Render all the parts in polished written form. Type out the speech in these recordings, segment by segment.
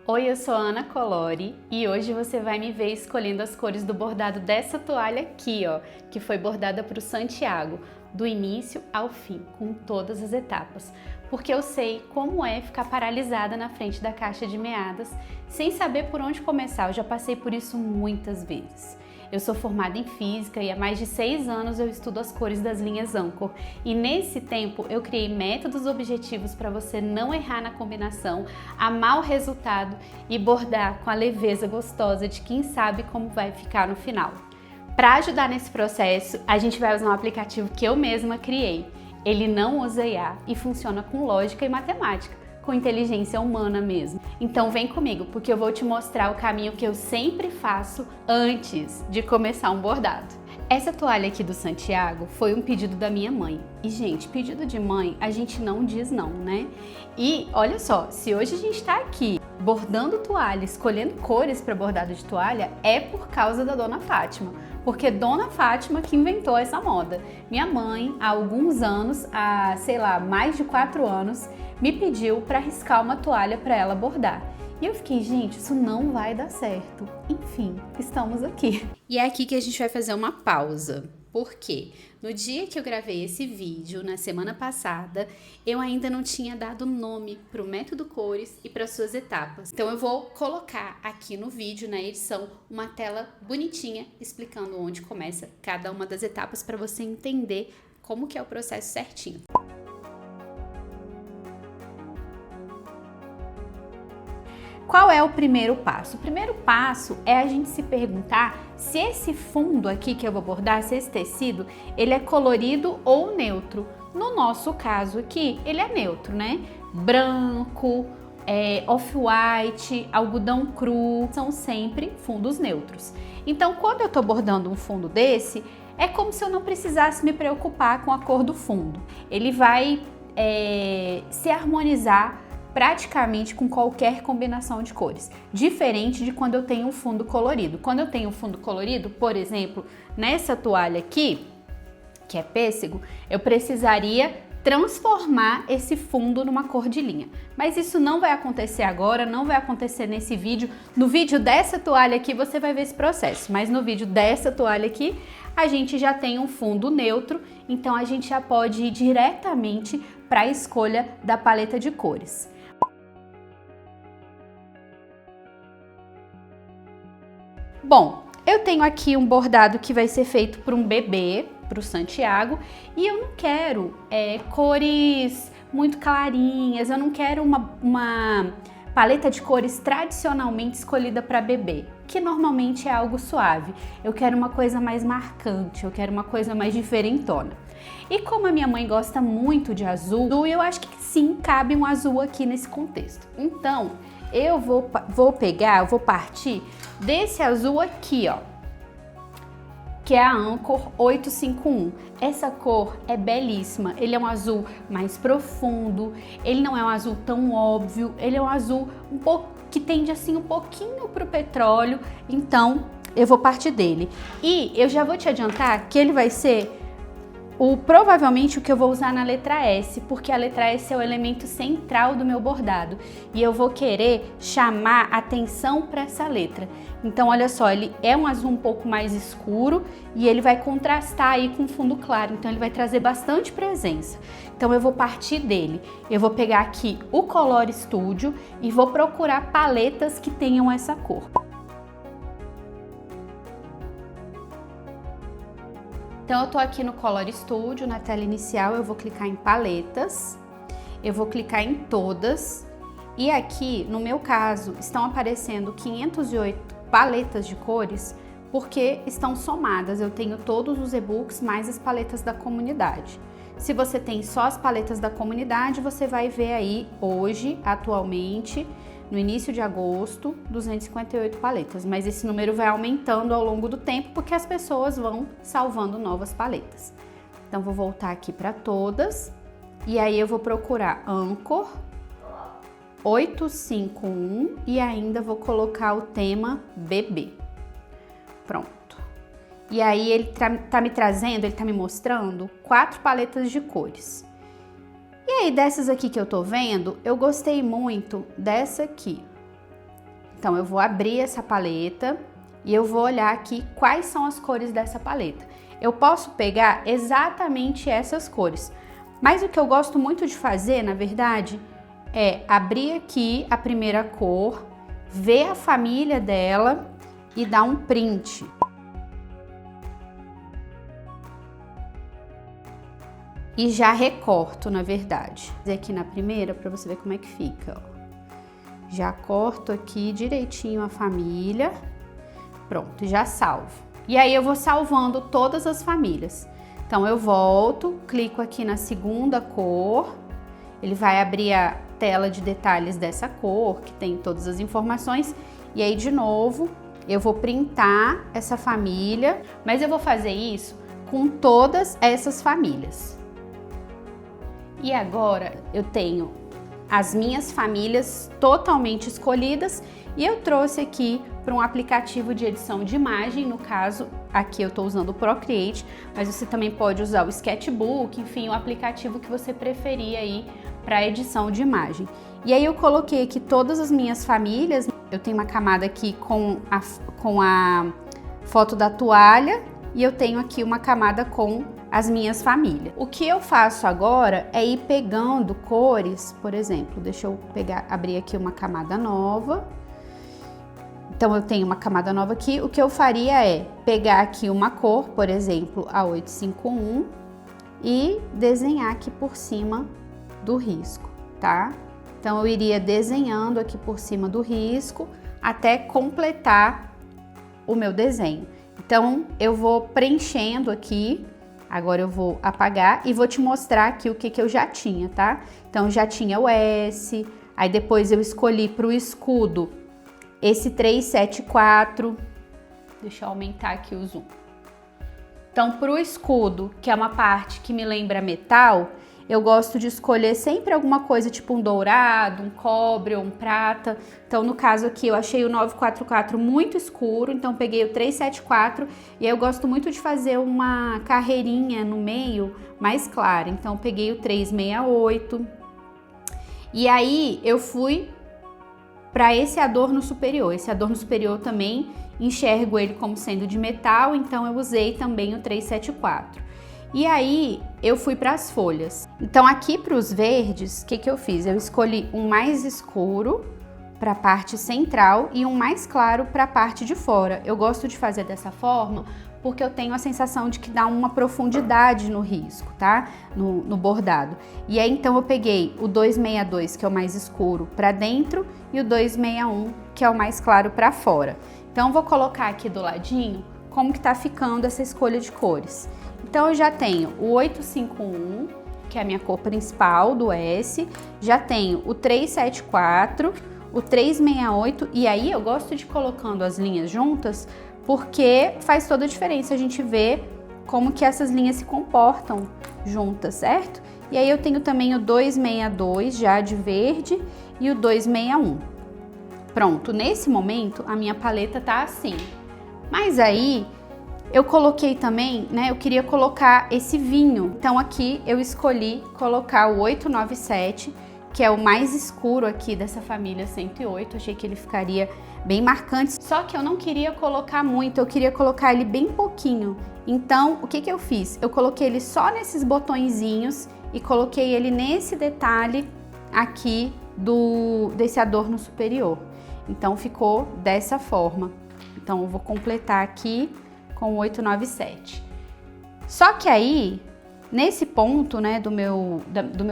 Oi, eu sou a Ana Colori e hoje você vai me ver escolhendo as cores do bordado dessa toalha aqui, ó, que foi bordada para o Santiago, do início ao fim, com todas as etapas, porque eu sei como é ficar paralisada na frente da caixa de meadas, sem saber por onde começar. Eu já passei por isso muitas vezes. Eu sou formada em Física e há mais de 6 anos eu estudo as cores das linhas Anchor. E nesse tempo eu criei métodos objetivos para você não errar na combinação, amar o resultado e bordar com a leveza gostosa de quem sabe como vai ficar no final. Para ajudar nesse processo, a gente vai usar um aplicativo que eu mesma criei. Ele não usa IA e funciona com lógica e matemática, com inteligência humana mesmo. Então vem comigo, porque eu vou te mostrar o caminho que eu sempre faço antes de começar um bordado. Essa toalha aqui do Santiago foi um pedido da minha mãe. E, gente, pedido de mãe, a gente não diz não, né? E olha só, se hoje a gente tá aqui bordando toalha, escolhendo cores para bordado de toalha, é por causa da Dona Fátima. Porque Dona Fátima que inventou essa moda. Minha mãe, há alguns anos, há, sei lá, mais de 4 anos, me pediu para riscar uma toalha para ela bordar. E eu fiquei, gente, isso não vai dar certo. Enfim, estamos aqui. E é aqui que a gente vai fazer uma pausa. Por quê? No dia que eu gravei esse vídeo, na semana passada, eu ainda não tinha dado nome para o método cores e para suas etapas. Então eu vou colocar aqui no vídeo, na edição, uma tela bonitinha explicando onde começa cada uma das etapas para você entender como que é o processo certinho. Qual é o primeiro passo? O primeiro passo é a gente se perguntar se esse fundo aqui que eu vou bordar, se esse tecido, ele é colorido ou neutro. No nosso caso aqui, ele é neutro, né? Branco, off-white, algodão cru, são sempre fundos neutros. Então, quando eu tô bordando um fundo desse, é como se eu não precisasse me preocupar com a cor do fundo. Ele vai se harmonizar praticamente com qualquer combinação de cores, diferente de quando eu tenho um fundo colorido. Quando eu tenho um fundo colorido, por exemplo, nessa toalha aqui, que é pêssego, eu precisaria transformar esse fundo numa cor de linha. Mas isso não vai acontecer agora, não vai acontecer nesse vídeo. No vídeo dessa toalha aqui você vai ver esse processo, mas no vídeo dessa toalha aqui a gente já tem um fundo neutro, então a gente já pode ir diretamente para a escolha da paleta de cores. Bom, eu tenho aqui um bordado que vai ser feito para um bebê, para o Santiago, e eu não quero cores muito clarinhas, eu não quero uma paleta de cores tradicionalmente escolhida para bebê, que normalmente é algo suave. Eu quero uma coisa mais marcante, eu quero uma coisa mais diferentona. E como a minha mãe gosta muito de azul, eu acho que sim, cabe um azul aqui nesse contexto. Então, eu vou partir desse azul aqui, ó, que é a Anchor 851. Essa cor é belíssima, ele é um azul mais profundo, ele não é um azul tão óbvio, ele é um azul que tende assim um pouquinho pro petróleo, então eu vou partir dele. E eu já vou te adiantar que ele vai ser provavelmente o que eu vou usar na letra S, porque a letra S é o elemento central do meu bordado e eu vou querer chamar atenção para essa letra. Então olha só, ele é um azul um pouco mais escuro e ele vai contrastar aí com fundo claro, então ele vai trazer bastante presença. Então eu vou partir dele, eu vou pegar aqui o Color Studio e vou procurar paletas que tenham essa cor. Então eu tô aqui no Color Studio, na tela inicial, eu vou clicar em paletas, eu vou clicar em todas e aqui, no meu caso, estão aparecendo 508 paletas de cores porque estão somadas, eu tenho todos os e-books mais as paletas da comunidade. Se você tem só as paletas da comunidade, você vai ver aí hoje, atualmente, no início de agosto, 258 paletas, mas esse número vai aumentando ao longo do tempo porque as pessoas vão salvando novas paletas. Então vou voltar aqui para todas e aí eu vou procurar Anchor 851 e ainda vou colocar o tema bebê. Pronto. E aí ele tá me trazendo, ele tá me mostrando 4 paletas de cores. E aí, dessas aqui que eu tô vendo, eu gostei muito dessa aqui, Então eu vou abrir essa paleta e eu vou olhar aqui quais são as cores dessa paleta. Eu posso pegar exatamente essas cores, mas o que eu gosto muito de fazer, na verdade, é abrir aqui a primeira cor, ver a família dela e dar um print. E já recorto, na verdade. Aqui na primeira, para você ver como é que fica, ó. Já corto aqui direitinho a família. Pronto, já salvo. E aí eu vou salvando todas as famílias. Então eu volto, clico aqui na segunda cor. Ele vai abrir a tela de detalhes dessa cor, que tem todas as informações. E aí, de novo, eu vou printar essa família. Mas eu vou fazer isso com todas essas famílias. E agora eu tenho as minhas famílias totalmente escolhidas e eu trouxe aqui para um aplicativo de edição de imagem. No caso, aqui eu estou usando o Procreate, mas você também pode usar o Sketchbook, enfim, o aplicativo que você preferir aí para edição de imagem. E aí eu coloquei aqui todas as minhas famílias. Eu tenho uma camada aqui com a foto da toalha e eu tenho aqui uma camada com as minhas famílias. O que eu faço agora é ir pegando cores, por exemplo, deixa eu abrir aqui uma camada nova. Então eu tenho uma camada nova aqui. O que eu faria é pegar aqui uma cor, por exemplo, a 851 e desenhar aqui por cima do risco, tá? Então eu iria desenhando aqui por cima do risco até completar o meu desenho. Então eu vou preenchendo aqui. Agora eu vou apagar e vou te mostrar aqui o que eu já tinha, tá? Então já tinha o S, aí depois eu escolhi para o escudo esse 374. Deixa eu aumentar aqui o zoom. Então, para o escudo, que é uma parte que me lembra metal, eu gosto de escolher sempre alguma coisa tipo um dourado, um cobre ou um prata. Então, no caso aqui, eu achei o 944 muito escuro, então peguei o 374 e aí eu gosto muito de fazer uma carreirinha no meio mais clara. Então, peguei o 368 e aí eu fui para esse adorno superior. Esse adorno superior também enxergo ele como sendo de metal, então eu usei também o 374. E aí eu fui para as folhas. Então aqui para os verdes, o que eu fiz? Eu escolhi um mais escuro para a parte central e um mais claro para a parte de fora. Eu gosto de fazer dessa forma porque eu tenho a sensação de que dá uma profundidade no risco, tá? No bordado. E aí então eu peguei o 262, que é o mais escuro, para dentro e o 261, que é o mais claro para fora. Então eu vou colocar aqui do ladinho como que tá ficando essa escolha de cores. Então eu já tenho o 851, que é a minha cor principal do S, já tenho o 374, o 368 e aí eu gosto de ir colocando as linhas juntas porque faz toda a diferença a gente ver como que essas linhas se comportam juntas, certo? E aí eu tenho também o 262 já de verde e o 261. Pronto, nesse momento a minha paleta tá assim. Mas aí eu coloquei também, né, eu queria colocar esse vinho. Então aqui eu escolhi colocar o 897, que é o mais escuro aqui dessa família 108. Achei que ele ficaria bem marcante. Só que eu não queria colocar muito, eu queria colocar ele bem pouquinho. Então, o que eu fiz? Eu coloquei ele só nesses botõezinhos e coloquei ele nesse detalhe aqui desse adorno superior. Então ficou dessa forma. Então eu vou completar aqui com o 897. Só que aí, nesse ponto, né, do meu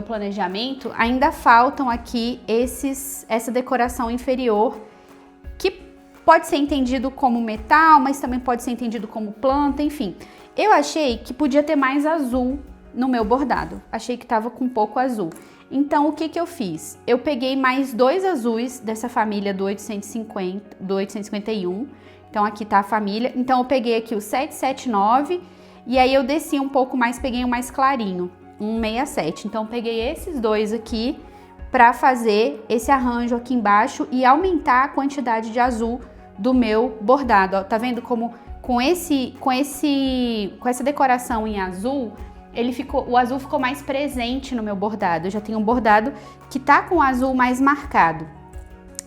planejamento, ainda faltam aqui essa decoração inferior, que pode ser entendido como metal, mas também pode ser entendido como planta, enfim. Eu achei que podia ter mais azul no meu bordado. Achei que tava com pouco azul. Então, o que eu fiz? Eu peguei mais dois azuis dessa família do 851. Então, aqui tá a família. Então, eu peguei aqui o 779 e aí eu desci um pouco mais, peguei um mais clarinho, 167. Então, eu peguei esses dois aqui para fazer esse arranjo aqui embaixo e aumentar a quantidade de azul do meu bordado. Ó, tá vendo como com essa decoração em azul, o azul ficou mais presente no meu bordado. Eu já tenho um bordado que tá com o azul mais marcado.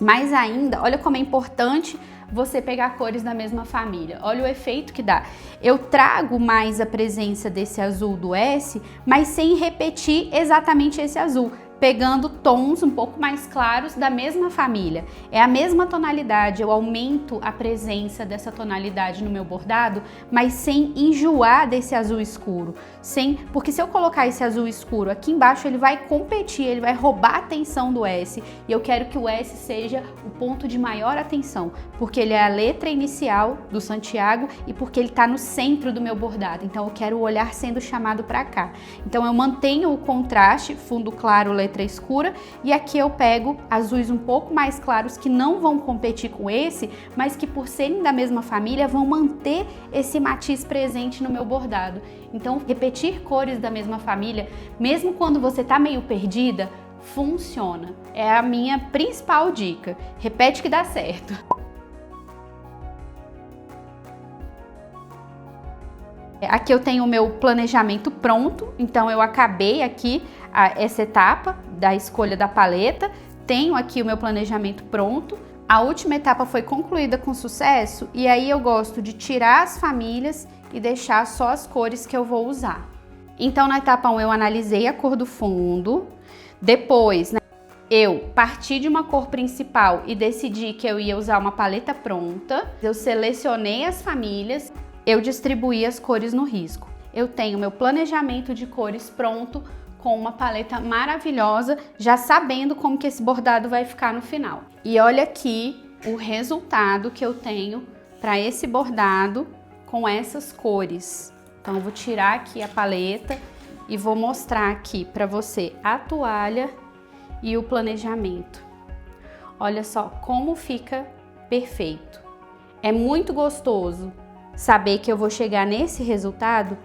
Mais ainda, olha como é importante você pegar cores da mesma família. Olha o efeito que dá. Eu trago mais a presença desse azul do S, mas sem repetir exatamente esse azul, pegando tons um pouco mais claros da mesma família. É a mesma tonalidade, eu aumento a presença dessa tonalidade no meu bordado, mas sem enjoar desse azul escuro. Porque se eu colocar esse azul escuro aqui embaixo, ele vai competir, ele vai roubar a atenção do S, e eu quero que o S seja o ponto de maior atenção, porque ele é a letra inicial do Santiago e porque ele está no centro do meu bordado. Então eu quero o olhar sendo chamado para cá. Então eu mantenho o contraste, fundo claro, letra escura, e aqui eu pego azuis um pouco mais claros que não vão competir com esse, mas que por serem da mesma família vão manter esse matiz presente no meu bordado. Então repetir cores da mesma família, mesmo quando você tá meio perdida, funciona. É a minha principal dica. Repete que dá certo. Aqui eu tenho o meu planejamento pronto, então eu acabei aqui essa etapa da escolha da paleta, tenho aqui o meu planejamento pronto. A última etapa foi concluída com sucesso e aí eu gosto de tirar as famílias e deixar só as cores que eu vou usar. Então na etapa 1 eu analisei a cor do fundo, depois eu parti de uma cor principal e decidi que eu ia usar uma paleta pronta, eu selecionei as famílias, eu distribuí as cores no risco. Eu tenho meu planejamento de cores pronto com uma paleta maravilhosa, já sabendo como que esse bordado vai ficar no final. E olha aqui o resultado que eu tenho para esse bordado com essas cores. Então eu vou tirar aqui a paleta e vou mostrar aqui para você a toalha e o planejamento. Olha só como fica perfeito. É muito gostoso saber que eu vou chegar nesse resultado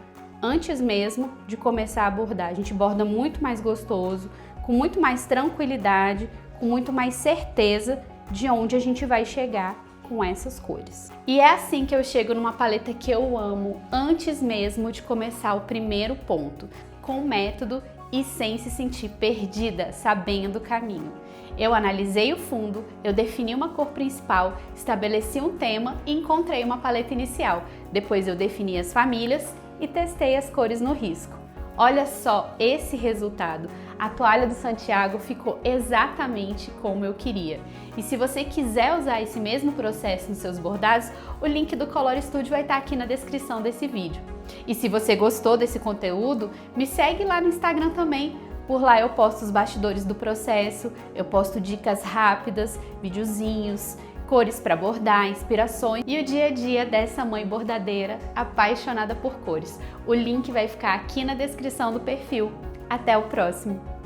antes mesmo de começar a bordar. A gente borda muito mais gostoso, com muito mais tranquilidade, com muito mais certeza de onde a gente vai chegar com essas cores. E é assim que eu chego numa paleta que eu amo antes mesmo de começar o primeiro ponto, com método e sem se sentir perdida, sabendo o caminho. Eu analisei o fundo, eu defini uma cor principal, estabeleci um tema e encontrei uma paleta inicial. Depois eu defini as famílias e testei as cores no risco. Olha só esse resultado. A toalha do Santiago ficou exatamente como eu queria. E se você quiser usar esse mesmo processo nos seus bordados, o link do Color Studio vai estar aqui na descrição desse vídeo. E se você gostou desse conteúdo, me segue lá no Instagram também. Por lá eu posto os bastidores do processo, eu posto dicas rápidas, videozinhos, cores para bordar, inspirações e o dia a dia dessa mãe bordadeira apaixonada por cores. O link vai ficar aqui na descrição do perfil. Até o próximo!